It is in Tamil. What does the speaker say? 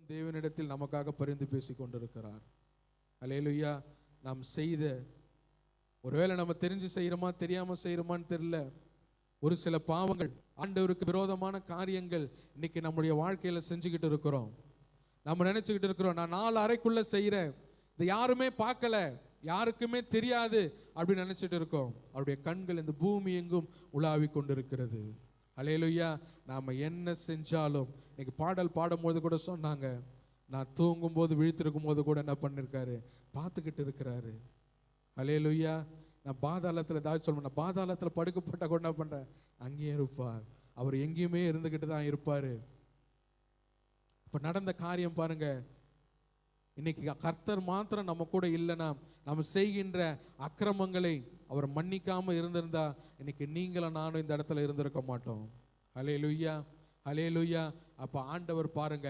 தேவனிடத்தில் நமக்காக பரிந்து பேசி கொண்டிருக்கிறார். அல்லேலூயா. நாம் செய்த, ஒருவேளை நம்ம தெரிஞ்சு செய்யறோமா தெரியாம செய்யறோமான்னு தெரியல, ஒரு சில பாவங்கள், ஆண்டவருக்கு விரோதமான காரியங்கள் இன்னைக்கு நம்முடைய வாழ்க்கையில செஞ்சுக்கிட்டு இருக்கிறோம். நம்ம நினைச்சுக்கிட்டு இருக்கிறோம், நான் 4 அறைக்குள்ள செய்யறேன், இது யாருமே பார்க்கல, யாருக்குமே தெரியாது அப்படின்னு நினைச்சிட்டு இருக்கோம். அவருடைய கண்கள் இந்த பூமி எங்கும் உலாவி கொண்டிருக்கிறது. அல்லேலூயா. நாம என்ன செஞ்சாலும், இன்னைக்கு பாடல் பாடும்போது கூட சொன்னாங்க, நான் தூங்கும் போது விழித்திருக்கும் போது கூட என்ன பண்ணிருக்காரு, பார்த்துக்கிட்டு இருக்கிறாரு. அல்லேலூயா. நான் பாதாளத்தில் ஏதாவது சொல்லணும், நான் பாதாளத்தில் படுக்கப்பட்ட கூட என்ன பண்றேன், அங்கேயே இருப்பார். அவர் எங்கேயுமே இருந்துகிட்டு தான் இருப்பாரு. இப்ப நடந்த காரியம் பாருங்க, இன்னைக்கு கர்த்தர் மாத்திரம் நம்ம கூட இல்லைன்னா, நம்ம செய்கின்ற அக்கிரமங்களை அவர் மன்னிக்காம இருந்திருந்தா இன்னைக்கு நீங்களும் நானும் இந்த இடத்துல இருந்திருக்க மாட்டோம். அல்லேலூயா, அல்லேலூயா. அப்ப ஆண்டவர் பாருங்க,